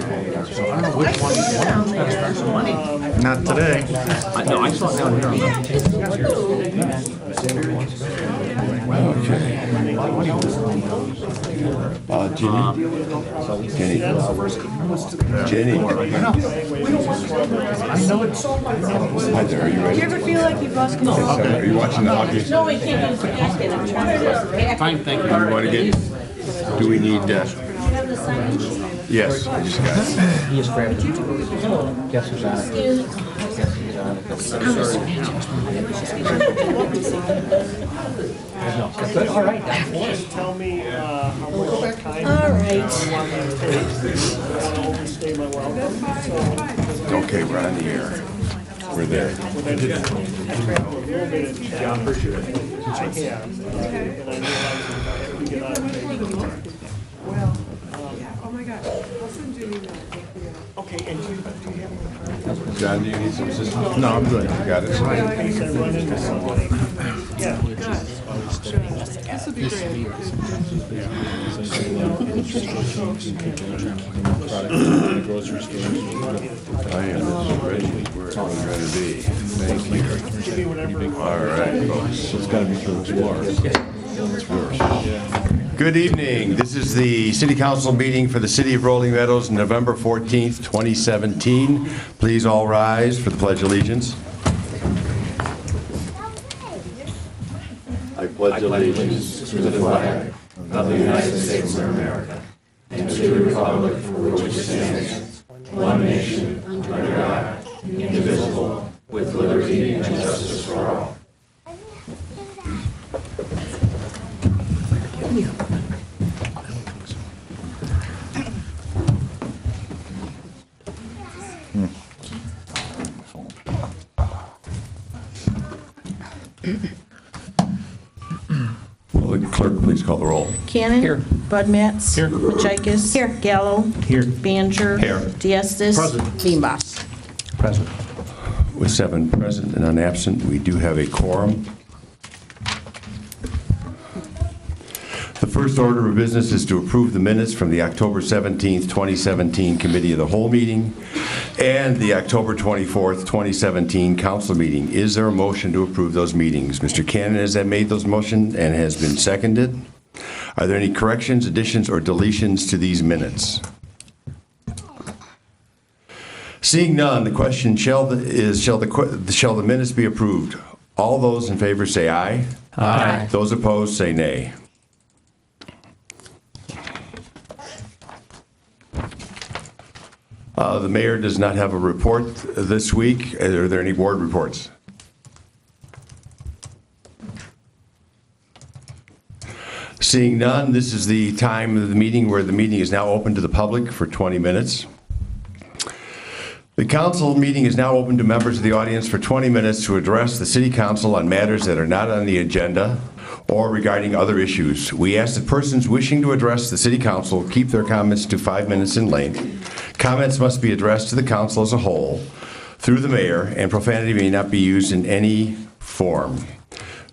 So I don't know which one gotta spend some money. Not today. No, I saw it down here. Jenny. Jenny. I know it's. Hi there, are you ready? Do you ever feel like you've lost control? Are you watching the hockey? No, we can't use the basket. I'm trying to. Fine, thank you. Do you want to get, do we need, yes, I just got it. He just grabbed it. Guess who's on it? Guess who's on it? No, good, all right. Tell me how much time All right. I want to take. I want to overstay my welcome. Okay, we're on the air. We're there. So, a little bit of chat. I have. And I realize that I have to get out of here. Oh my gosh, I'll send you an email. Okay, and do you have my card? John, do you need some assistance? No, I'm good. Got it. In case I run into somebody. Yeah. This would be great. I am ready. Where are we going to be? Thank you. All right, folks. It's got to be through Explorer. Good evening. This is the City Council meeting for the City of Rolling Meadows, November 14th, 2017. Please all rise for the Pledge of Allegiance. I pledge allegiance to the flag of the United States of America and to the republic for which it stands, one nation, under God, indivisible, with liberty and justice for all. Will the clerk please call the roll? Cannon. Here. Bud Matts. Here. Majikis. Here. Gallo. Here. Baner. Here. Diestis. Present. Beanboss. Present. With 7 present and none absent, we do have a quorum. The first order of business is to approve the minutes from the October 17th, 2017 Committee of the Whole meeting and the October 24th, 2017 Council meeting. Is there a motion to approve those meetings? Mr. Cannon has made those motions and has been seconded. Are there any corrections, additions, or deletions to these minutes? Seeing none, the question shall the minutes be approved? All those in favor say aye. Aye. Those opposed say nay. The mayor does not have a report this week. Are there any board reports? Seeing none, this is the time of the meeting where the meeting is now open to the public for 20 minutes. The council meeting is now open to members of the audience for 20 minutes to address the city council on matters that are not on the agenda or regarding other issues. We ask that persons wishing to address the city council keep their comments to 5 minutes in length. Comments must be addressed to the council as a whole through the mayor, and profanity may not be used in any form.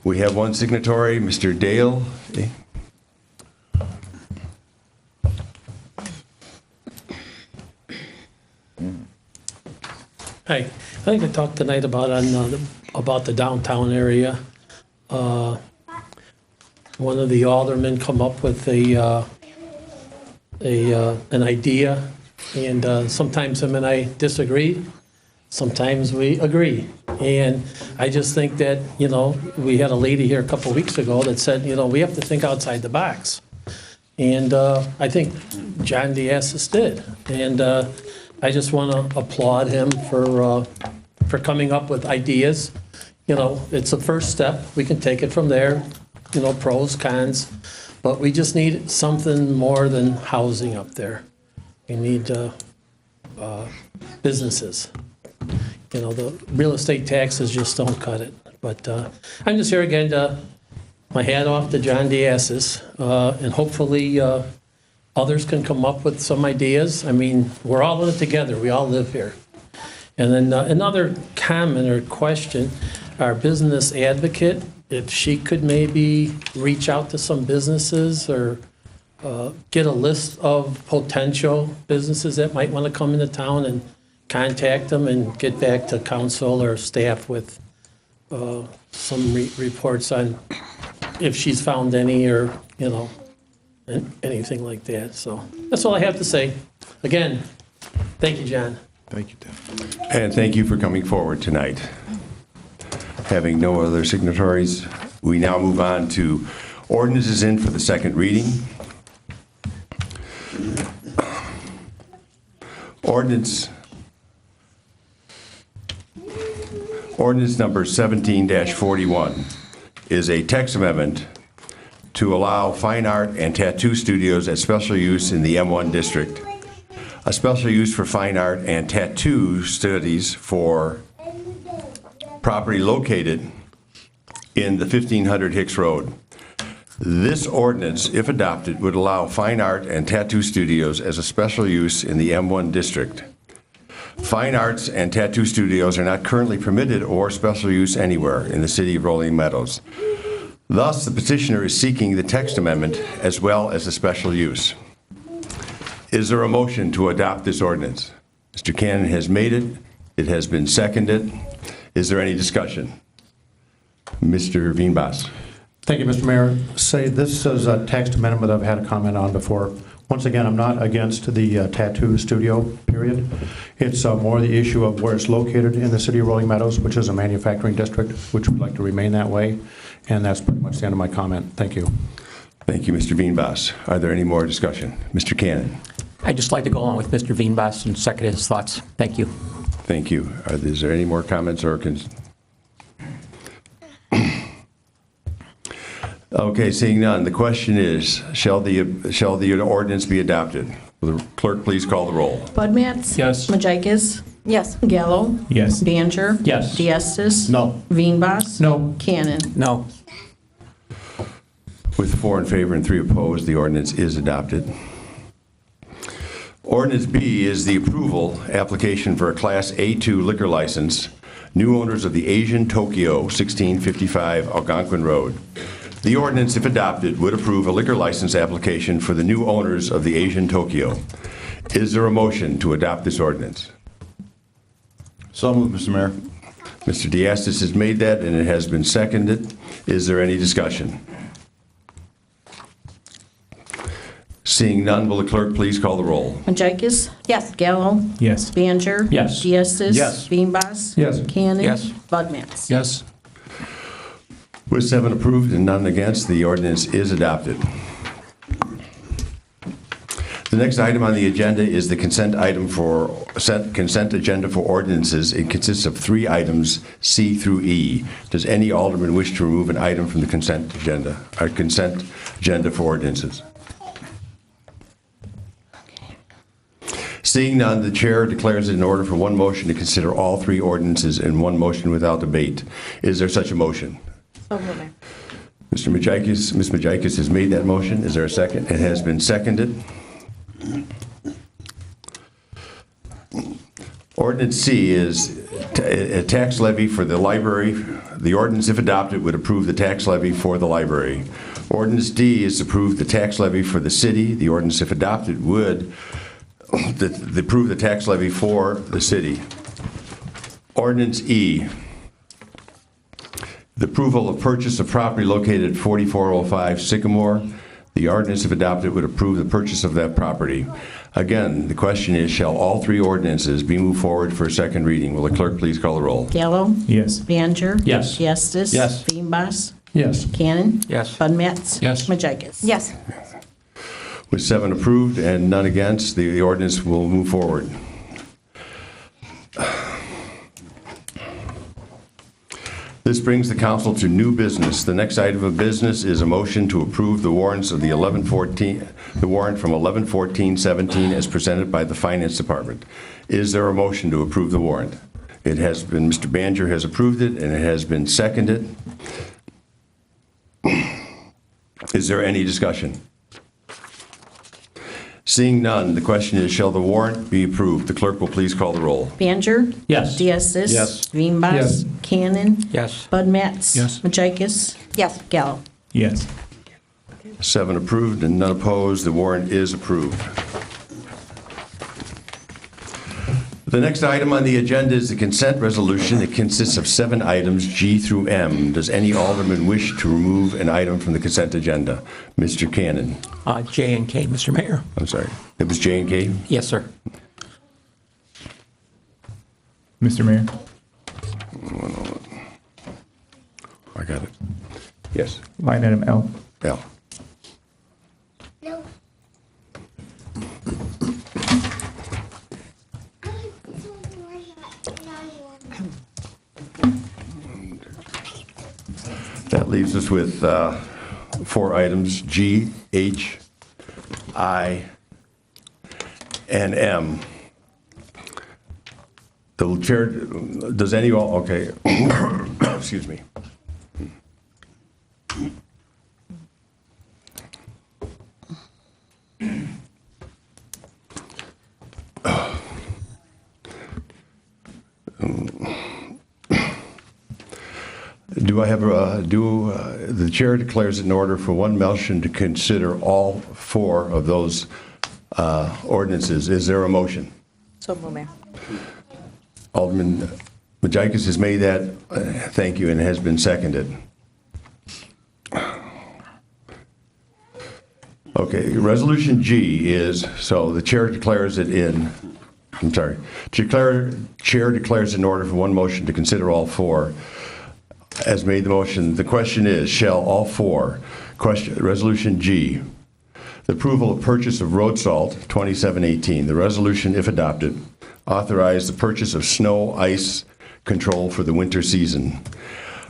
We have one signatory, Mr. Dale. Hi, I think I talked tonight about the downtown area. One of the aldermen come up with an idea, and sometimes him and I disagree. Sometimes we agree, and I just think that we had a lady here a couple weeks ago that said we have to think outside the box, and I think John Diestis did, and I just want to applaud him for coming up with ideas. It's a first step. We can take it from there. Pros, cons, but we just need something more than housing up there. We need businesses. The real estate taxes just don't cut it. But I'm just here again to my hat off to John Diestis, and hopefully others can come up with some ideas. I mean, we're all in it together. We all live here. And then another comment or question, our business advocate, if she could maybe reach out to some businesses or get a list of potential businesses that might want to come into town and contact them and get back to council or staff with some reports on if she's found any or, anything like that. So that's all I have to say. Again, thank you, John. Thank you, Tim. And thank you for coming forward tonight. Having no other signatories, we now move on to ordinances in for the second reading. Ordinance number 17-41 is a text amendment to allow fine art and tattoo studios at special use in the M1 district. A special use for fine art and tattoo studies for property located in the 1500 Hicks Road. This ordinance, if adopted, would allow fine art and tattoo studios as a special use in the M1 district. Fine arts and tattoo studios are not currently permitted or special use anywhere in the city of Rolling Meadows. Thus, the petitioner is seeking the text amendment as well as a special use. Is there a motion to adopt this ordinance? Mr. Cannon has made it. It has been seconded. Is there any discussion? Mr. Veenbos. Thank you, Mr. Mayor. This is a text amendment that I've had a comment on before. Once again, I'm not against the tattoo studio, period. It's more the issue of where it's located in the city of Rolling Meadows, which is a manufacturing district, which would like to remain that way. And that's pretty much the end of my comment. Thank you. Thank you, Mr. Veenbos. Are there any more discussion? Mr. Cannon. I'd just like to go along with Mr. Veenbos and second his thoughts. Thank you. Thank you. Is there any more comments or Okay, seeing none, the question is, shall the ordinance be adopted? Will the clerk please call the roll? Bud Matts? Yes. Majikis? Yes. Gallo? Yes. Baner? Yes. Diastis? No. Veenbos? No. Cannon? No. With 4 in favor and 3 opposed, the ordinance is adopted. Ordinance B is the approval application for a Class A2 liquor license, new owners of the Asian Tokyo, 1655 Algonquin Road. The ordinance, if adopted, would approve a liquor license application for the new owners of the Asian Tokyo. Is there a motion to adopt this ordinance? So moved, Mr. Mayor. Mr. Diastis has made that, and it has been seconded. Is there any discussion? Seeing none, will the clerk please call the roll? Majikis? Yes. Gallo? Yes. Baner? Yes. Diastis? Yes. Veenbos? Yes. Cannon? Yes. Bud Matts? Yes. With 7 approved and none against, the ordinance is adopted. The next item on the agenda is the consent agenda for ordinances. It consists of 3 items, C through E. Does any alderman wish to remove an item from the consent agenda for ordinances? Seeing none, the chair declares it in order for one motion to consider all 3 ordinances in one motion without debate. Is there such a motion? Ms. Majikis has made that motion. Is there a second? It has been seconded. Ordinance C is a tax levy for the library. The ordinance, if adopted, would approve the tax levy for the library. Ordinance D is to approve the tax levy for the city. The ordinance, if adopted, would approve the tax levy for the city. Ordinance E, the approval of purchase of property located at 4405 Sycamore. The ordinance, if adopted, would approve the purchase of that property. Again, the question is, shall all 3 ordinances be moved forward for a second reading? Will the clerk please call the roll? Gallo? Yes. Baner? Yes. Diastis? Yes. Veenbos? Yes. Cannon? Yes. Bud Matts? Yes. Majikis? Yes. With 7 approved and none against, the ordinance will move forward. This brings the council to new business. The next item of business is a motion to approve the warrants of the warrant from 11/14/17 as presented by the Finance Department. Is there a motion to approve the warrant? It has been, Mr. Banger has approved it, and it has been seconded. Is there any discussion? Seeing none, the question is, shall the warrant be approved? The clerk will please call the roll. Baner? Yes. Diastis? Yes. Veenbos? Yes. Cannon? Yes. Bud Matts? Yes. Majikis? Yes. Gallo? Yes. 7 approved and none opposed. The warrant is approved. The next item on the agenda is the consent resolution. It consists of 7 items, G through M. Does any alderman wish to remove an item from the consent agenda? Mr. Cannon. J and K, Mr. Mayor. I'm sorry. It was J and K? Yes, sir. Mr. Mayor? I got it. Yes. Line item L. L. That leaves us with 4 items, G, H, I, and M. The chair, does any, okay, excuse me. The chair declares it in order for one motion to consider all 4 of those ordinances. Is there a motion? So move, Mayor. Alderman Majikis has made that, thank you, and it has been seconded. Okay, resolution G is, so the chair declares it in, I'm sorry, chair declares it in order for one motion to consider all 4. As made the motion, the question is, shall all 4, resolution G, the approval of purchase of road salt 2718, the resolution, if adopted, authorize the purchase of snow, ice control for the winter season.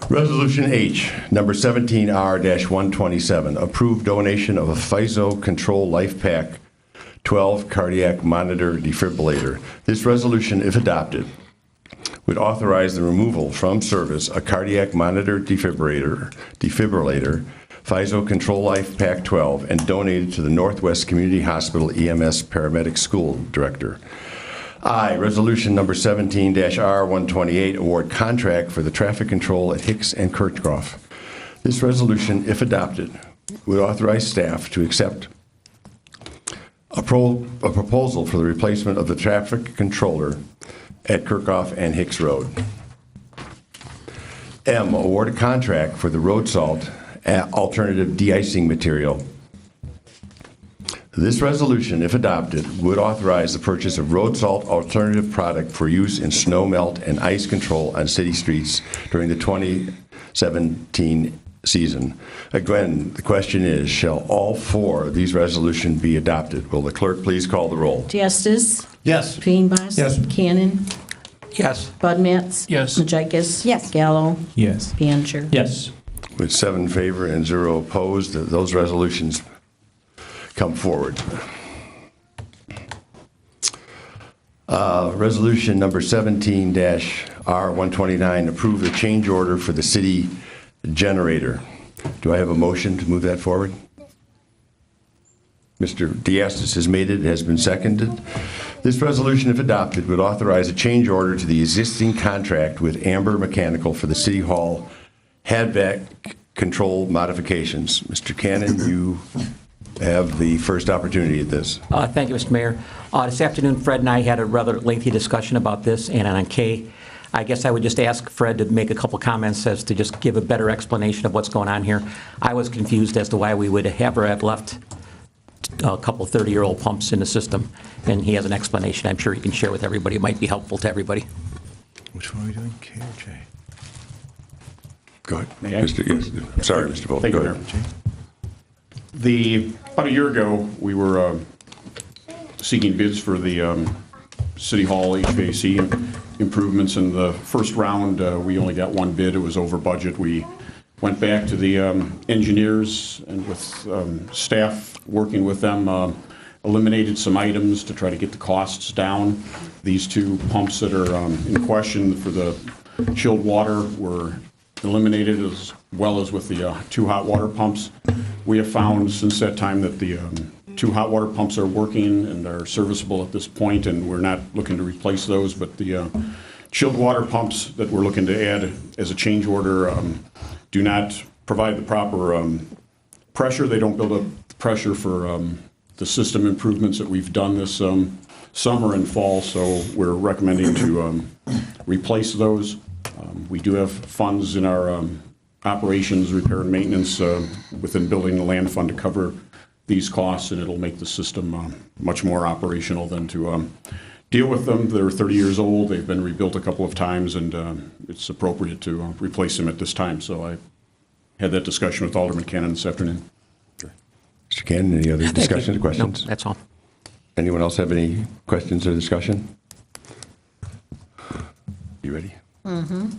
Resolution H, number 17R-127, approved donation of a FISO Control Life Pack 12 cardiac monitor defibrillator. This resolution, if adopted, would authorize the removal from service a cardiac monitor defibrillator, FISO Control Life Pack 12, and donated to the Northwest Community Hospital EMS Paramedic School Director. I, resolution number 17-R-128, award contract for the traffic control at Hicks and Kirchhoff. This resolution, if adopted, would authorize staff to accept a proposal for the replacement of the traffic controller at Kirchhoff and Hicks Road. M, award a contract for the road salt alternative de-icing material. This resolution, if adopted, would authorize the purchase of road salt alternative product for use in snow melt and ice control on city streets during the 2017 season. Again, the question is, shall all 4 of these resolutions be adopted? Will the clerk please call the roll? Diastis. Yes. Veenbos. Yes. Cannon. Yes. Bud Matts. Yes. Majikis. Yes. Gallo. Yes. Biancher. Yes. With 7 in favor and 0 opposed, those resolutions come forward. Resolution number 17-R-129, approve the change order for the city generator. Do I have a motion to move that forward? Mr. Diastis has made it. It has been seconded. This resolution, if adopted, would authorize a change order to the existing contract with Amber Mechanical for the City Hall HVAC control modifications. Mr. Cannon, you have the first opportunity at this. Thank you, Mr. Mayor. This afternoon, Fred and I had a rather lengthy discussion about this, and on K, I guess I would just ask Fred to make a couple comments as to just give a better explanation of what's going on here. I was confused as to why we would have left a couple 30-year-old pumps in the system, and he has an explanation I'm sure he can share with everybody. It might be helpful to everybody. Which one are we doing, K or J? Go ahead. May I? Yes. Sorry, Mr. Vogt. Thank Go you, ahead. Mayor. About a year ago, we were seeking bids for the City Hall HVAC improvements. In the first round, we only got 1 bid. It was over budget. We went back to the engineers and with staff working with them, eliminated some items to try to get the costs down. These 2 pumps that are in question for the chilled water were eliminated, as well as with the 2 hot water pumps. We have found since that time that the 2 hot water pumps are working and are serviceable at this point, and we're not looking to replace those, but the chilled water pumps that we're looking to add as a change order do not provide the proper pressure. They don't build up pressure for the system improvements that we've done this summer and fall, so we're recommending to replace those. We do have funds in our operations, repair and maintenance within building the land fund to cover these costs, and it'll make the system much more operational than to deal with them. They're 30 years old. They've been rebuilt a couple of times, and it's appropriate to replace them at this time. So I had that discussion with Alderman Cannon this afternoon. Mr. Cannon, any other discussions or questions? No, that's all. Anyone else have any questions or discussion? You ready? Mm-hmm.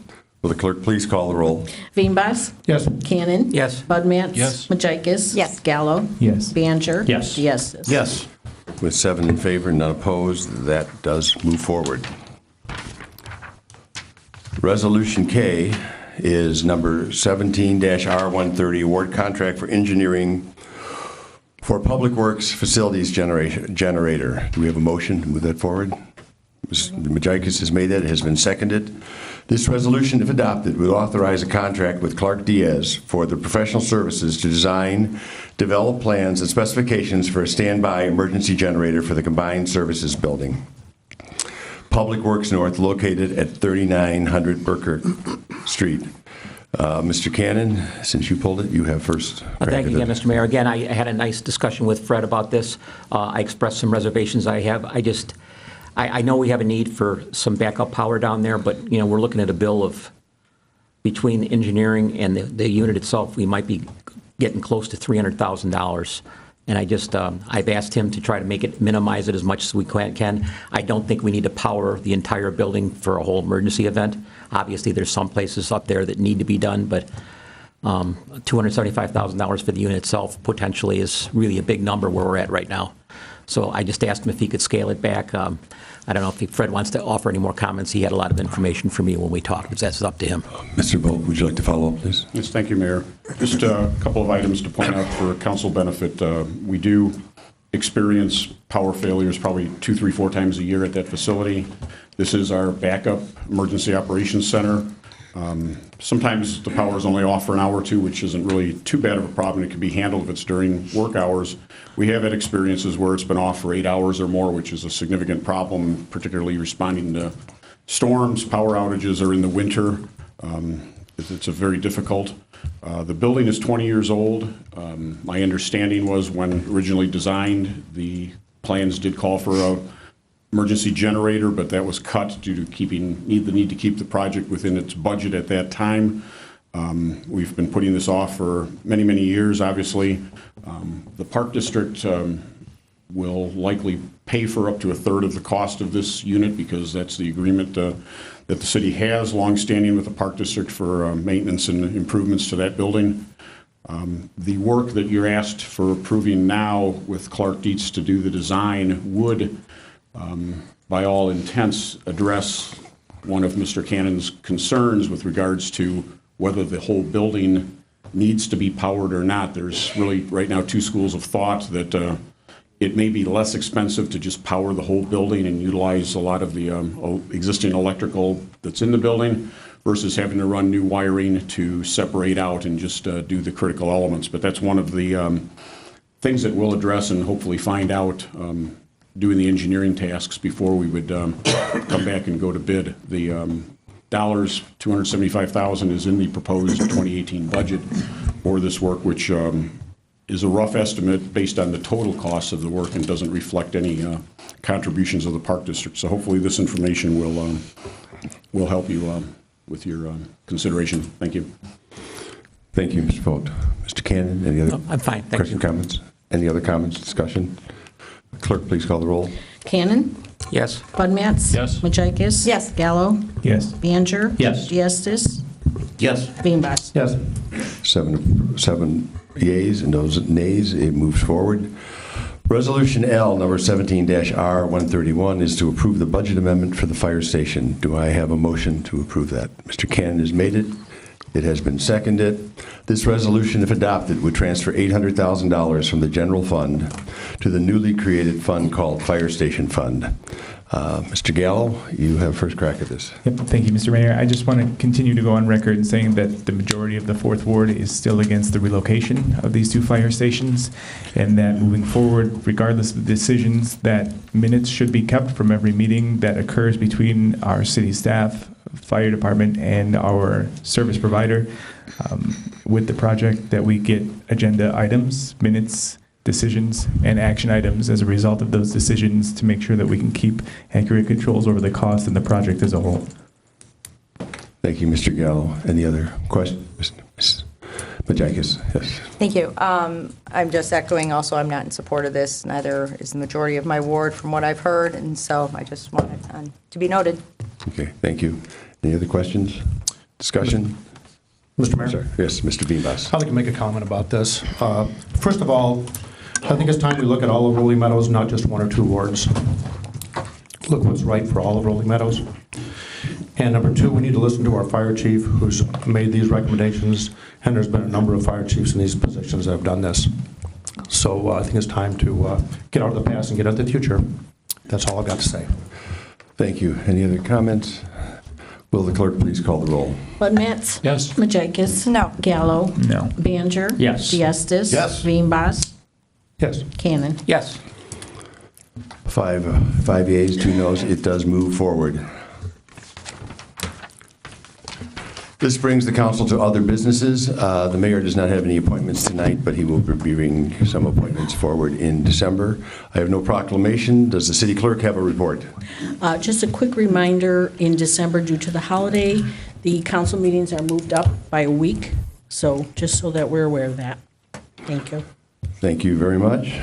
Will the clerk please call the roll? Veenbos. Yes. Cannon. Yes. Bud Matts. Yes. Majikis. Yes. Gallo. Yes. Baner. Yes. Diestis. Yes. With 7 in favor, none opposed, that does move forward. Resolution K is number 17-R130, award contract for engineering for Public Works Facilities Generator. Do we have a motion to move that forward? Ms. Majikis has made that. It has been seconded. This resolution, if adopted, will authorize a contract with Clark Diaz for the professional services to design, develop plans and specifications for a standby emergency generator for the Combined Services Building, Public Works North, located at 3900 Burkirk Street. Mr. Cannon, since you pulled it, you have first. Thank you again, Mr. Mayor. Again, I had a nice discussion with Fred about this. I expressed some reservations I have. I know we have a need for some backup power down there, but, you know, we're looking at a bill of, between the engineering and the unit itself, we might be getting close to $300,000. And I've asked him to try to minimize it as much as we can. I don't think we need to power the entire building for a whole emergency event. Obviously, there's some places up there that need to be done, but $275,000 for the unit itself potentially is really a big number where we're at right now. So I just asked him if he could scale it back. I don't know if Fred wants to offer any more comments. He had a lot of information for me when we talked, but that's up to him. Mr. Bolt, would you like to follow up, please? Yes, thank you, Mayor. Just a couple of items to point out for council benefit. We do experience power failures probably 2, 3, 4 times a year at that facility. This is our backup emergency operations center. Sometimes the power is only off for an hour or two, which isn't really too bad of a problem. It can be handled if it's during work hours. We have had experiences where it's been off for 8 hours or more, which is a significant problem, particularly responding to storms, power outages, or in the winter. It's a very difficult. The building is 20 years old. My understanding was when originally designed, the plans did call for a emergency generator, but that was cut due to the need to keep the project within its budget at that time. We've been putting this off for many, many years, obviously. The Park District will likely pay for up to a third of the cost of this unit because that's the agreement that the city has longstanding with the Park District for maintenance and improvements to that building. The work that you're asked for approving now with Clark Dietz to do the design would, by all intents, address one of Mr. Cannon's concerns with regards to whether the whole building needs to be powered or not. There's really right now 2 schools of thought that it may be less expensive to just power the whole building and utilize a lot of the existing electrical that's in the building versus having to run new wiring to separate out and just do the critical elements. But that's one of the things that we'll address and hopefully find out doing the engineering tasks before we would come back and go to bid. The $275,000 is in the proposed 2018 budget for this work, which is a rough estimate based on the total cost of the work and doesn't reflect any contributions of the Park District. So hopefully this information will help you with your consideration. Thank you. Thank you, Mr. Vogt. Mr. Cannon, any other No, I'm fine. Thank questions, you. comments? Any other comments, discussion? Clerk, please call the roll. Cannon. Yes. Bud Matts. Yes. Majikis. Yes. Gallo. Yes. Baner. Yes. Diestis. Yes. Veenbos. Yes. 7 yeas and no nays, it moves forward. Resolution L, number 17-R131, is to approve the budget amendment for the fire station. Do I have a motion to approve that? Mr. Cannon has made it. It has been seconded. This resolution, if adopted, would transfer $800,000 from the general fund to the newly created fund called Fire Station Fund. Mr. Gallo, you have first crack at this. Yep, thank you, Mr. Mayor. I just want to continue to go on record in saying that the majority of the Fourth Ward is still against the relocation of these 2 fire stations, and that moving forward, regardless of the decisions, that minutes should be kept from every meeting that occurs between our city staff, fire department, and our service provider with the project, that we get agenda items, minutes, decisions, and action items as a result of those decisions to make sure that we can keep accurate controls over the cost and the project as a whole. Thank you, Mr. Gallo. Any other questions? Ms. Majakis, yes. Thank you. I'm just echoing also, I'm not in support of this, neither is the majority of my ward from what I've heard, and so I just wanted to be noted. Okay, thank you. Any other questions? Discussion? Mr. Mayor? Sorry. Yes, Mr. Beambas. I'd like to make a comment about this. First of all, I think it's time we look at all of Rolling Meadows, not just 1 or 2 wards. Look what's right for all of Rolling Meadows. And number 2, we need to listen to our fire chief who's made these recommendations, and there's been a number of fire chiefs in these positions that have done this. So I think it's time to get out of the past and get out of the future. That's all I've got to say. Thank you. Any other comments? Will the clerk please call the roll? Bud Matts. Yes. Majakis. No. Gallo. No. Baner. Yes. Diastis. Yes. Veenbos. Yes. Cannon. Yes. 5 yeas, 2 noes. It does move forward. This brings the council to other businesses. The mayor does not have any appointments tonight, but he will be bringing some appointments forward in December. I have no proclamation. Does the city clerk have a report? Just a quick reminder, in December, due to the holiday, the council meetings are moved up by a week, so just so that we're aware of that. Thank you. Thank you very much.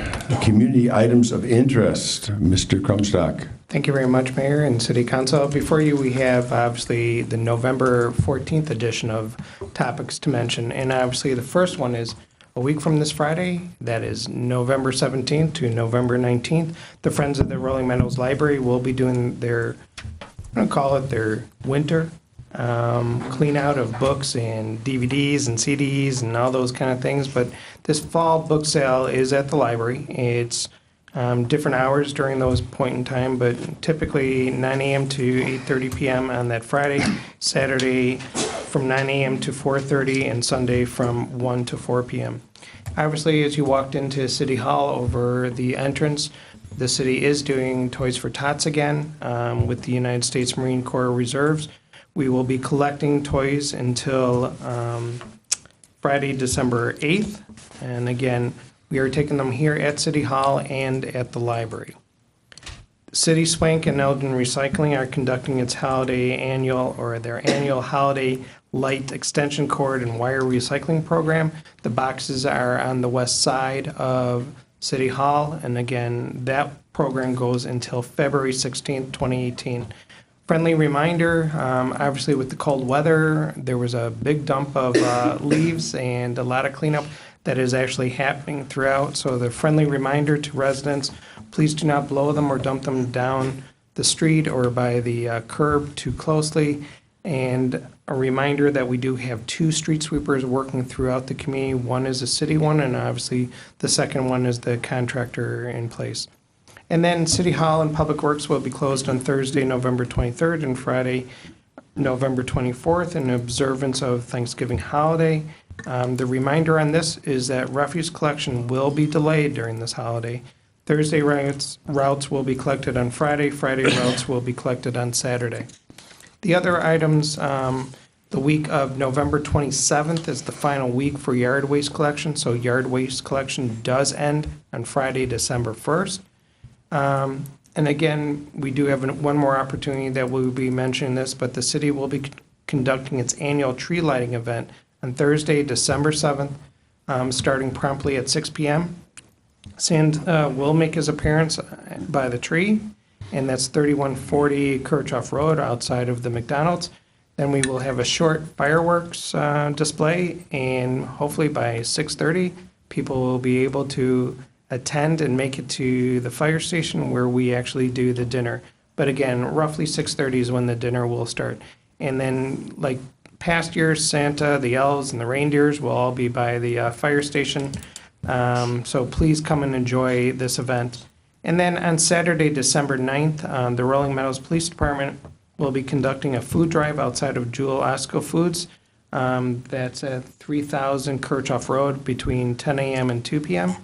Community items of interest. Mr. Crumstock. Thank you very much, Mayor and City Council. Before you, we have obviously the November 14th edition of Topics to Mention. And obviously the first one is a week from this Friday. That is November 17th to November 19th. The Friends of the Rolling Meadows Library will be doing their, I'm going to call it their winter clean out of books and DVDs and CDs and all those kind of things. But this fall book sale is at the library. It's different hours during those point in time, but typically 9 a.m. to 8:30 p.m. on that Friday, Saturday from 9 a.m. to 4:30, and Sunday from 1 to 4 p.m. Obviously, as you walked into City Hall over the entrance, the city is doing Toys for Tots again with the United States Marine Corps Reserves. We will be collecting toys until Friday, December 8th, and again, we are taking them here at City Hall and at the library. City Swank and Elgin Recycling are conducting its their annual holiday light extension cord and wire recycling program. The boxes are on the west side of City Hall, and again, that program goes until February 16th, 2018. Friendly reminder, obviously with the cold weather, there was a big dump of leaves and a lot of cleanup that is actually happening throughout. So the friendly reminder to residents, please do not blow them or dump them down the street or by the curb too closely. And a reminder that we do have 2 street sweepers working throughout the community. One is a city one, and obviously the second one is the contractor in place. And then City Hall and Public Works will be closed on Thursday, November 23rd, and Friday, November 24th, in observance of Thanksgiving holiday. The reminder on this is that refuse collection will be delayed during this holiday. Thursday routes will be collected on Friday. Friday routes will be collected on Saturday. The other items, the week of November 27th is the final week for yard waste collection. So yard waste collection does end on Friday, December 1st. And again, we do have one more opportunity that we'll be mentioning this, but the city will be conducting its annual tree lighting event on Thursday, December 7th, starting promptly at 6 p.m. Santa will make his appearance by the tree, and that's 3140 Kirchhoff Road outside of the McDonald's. Then we will have a short fireworks display, and hopefully by 6:30, people will be able to attend and make it to the fire station where we actually do the dinner. But again, roughly 6:30 is when the dinner will start. And then, like past years, Santa, the elves, and the reindeers will all be by the fire station. So please come and enjoy this event. And then on Saturday, December 9th, the Rolling Meadows Police Department will be conducting a food drive outside of Jewel Osco Foods. That's at 3000 Kirchhoff Road between 10 a.m. and 2 p.m.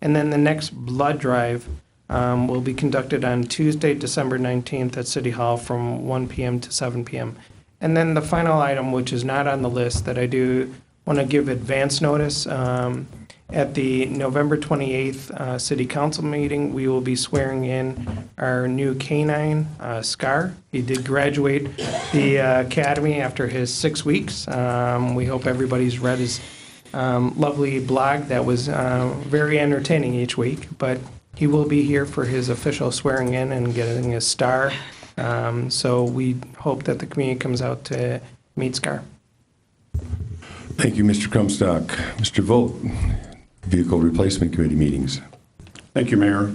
And then the next blood drive will be conducted on Tuesday, December 19th at City Hall from 1 p.m. to 7 p.m. And then the final item, which is not on the list, that I do want to give advance notice, at the November 28th City Council meeting, we will be swearing in our new canine, Scar. He did graduate the academy after his 6 weeks. We hope everybody's read his lovely blog that was very entertaining each week, but he will be here for his official swearing in and getting his star. So we hope that the community comes out to meet Scar. Thank you, Mr. Comstock. Mr. Vogt, Vehicle Replacement Committee meetings. Thank you, Mayor.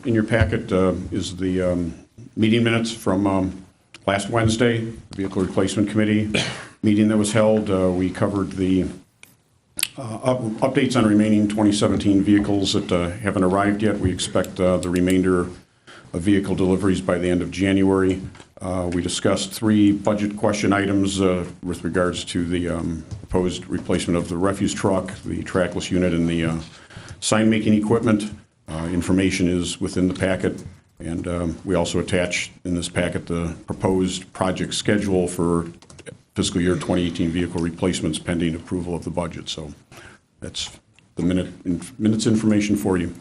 In your packet is the meeting minutes from last Wednesday, the Vehicle Replacement Committee meeting that was held. We covered the updates on remaining 2017 vehicles that haven't arrived yet. We expect the remainder of vehicle deliveries by the end of January. We discussed 3 budget question items with regards to the proposed replacement of the refuse truck, the trackless unit, and the sign-making equipment. Information is within the packet, and we also attach in this packet the proposed project schedule for fiscal year 2018 vehicle replacements pending approval of the budget. So that's the minutes information for you.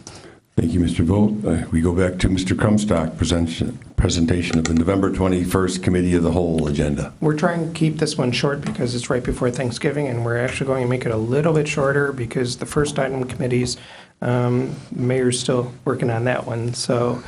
Thank you, Mr. Vogt. We go back to Mr. Comstock, presentation of the November 21st Committee of the Whole agenda. We're trying to keep this one short because it's right before Thanksgiving, and we're actually going to make it a little bit shorter because the first item committees, Mayor's still working on that one. So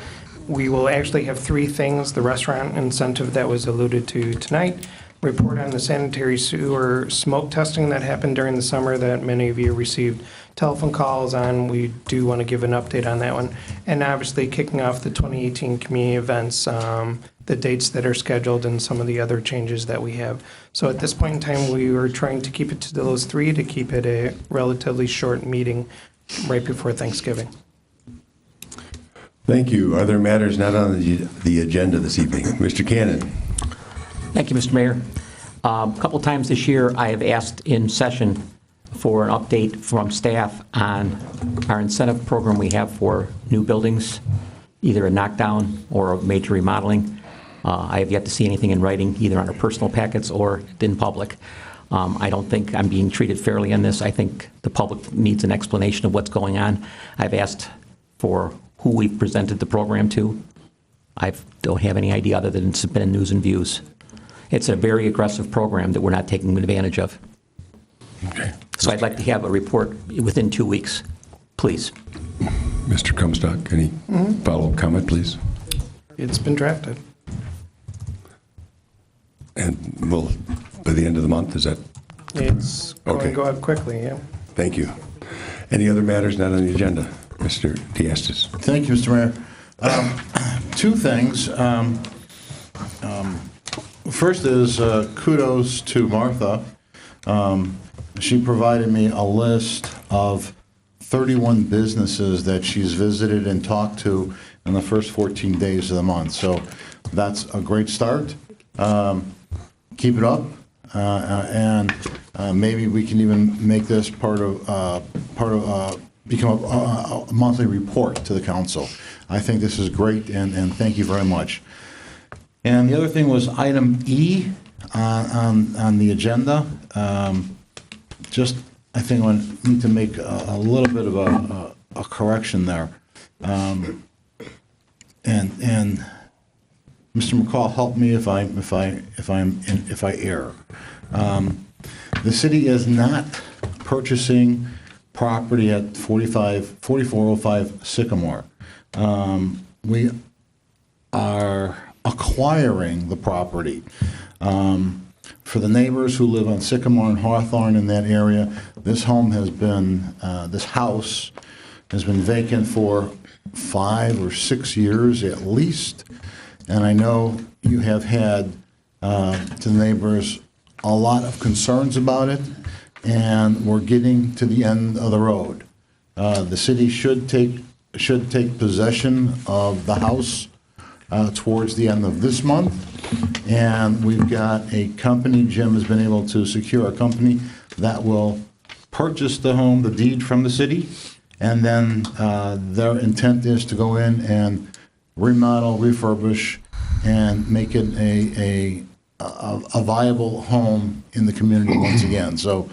we will actually have 3 things: the restaurant incentive that was alluded to tonight, report on the sanitary sewer smoke testing that happened during the summer that many of you received telephone calls on. We do want to give an update on that one. And obviously kicking off the 2018 community events, the dates that are scheduled and some of the other changes that we have. So at this point in time, we were trying to keep it to those 3 to keep it a relatively short meeting right before Thanksgiving. Thank you. Are there matters not on the agenda this evening? Mr. Cannon. Thank you, Mr. Mayor. A couple times this year, I have asked in session for an update from staff on our incentive program we have for new buildings, either a knockdown or a major remodeling. I have yet to see anything in writing, either on our personal packets or in public. I don't think I'm being treated fairly on this. I think the public needs an explanation of what's going on. I've asked for who we've presented the program to. I don't have any idea other than it's been in News and Views. It's a very aggressive program that we're not taking advantage of. Okay. So I'd like to have a report within 2 weeks, please. Mr. Comstock, any follow-up comment, please? It's been drafted. And will, by the end of the month, is that? It's going Okay. to go out quickly, yeah. Thank you. Any other matters not on the agenda? Mr. Diastis. Thank you, Mr. Mayor. 2 things. First is kudos to Martha. She provided me a list of 31 businesses that she's visited and talked to in the first 14 days of the month. So that's a great start. Keep it up, and maybe we can even make this become a monthly report to the council. I think this is great, and thank you very much. And the other thing was item E on the agenda. I think I need to make a little bit of a correction there. And Mr. McCall, help me if I err. The city is not purchasing property at 4405 Sycamore. We are acquiring the property. For the neighbors who live on Sycamore and Hawthorne in that area, this house has been vacant for 5 or 6 years at least. And I know you have had to the neighbors a lot of concerns about it, and we're getting to the end of the road. The city should take possession of the house towards the end of this month, and we've got a company, Jim has been able to secure a company that will purchase the home, the deed from the city, and then their intent is to go in and remodel, refurbish, and make it a viable home in the community once again. So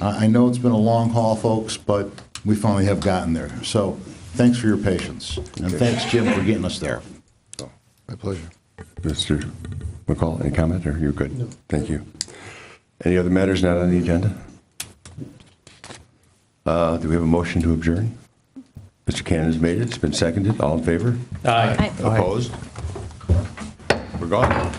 I know it's been a long haul, folks, but we finally have gotten there. So thanks for your patience, and thanks, Jim, for getting us there. My pleasure. Mr. McCall, any comment, or you're good? No. Thank you. Any other matters not on the agenda? Do we have a motion to adjourn? Mr. Cannon has made it. It's been seconded. All in favor? Aye. Opposed? We're gone.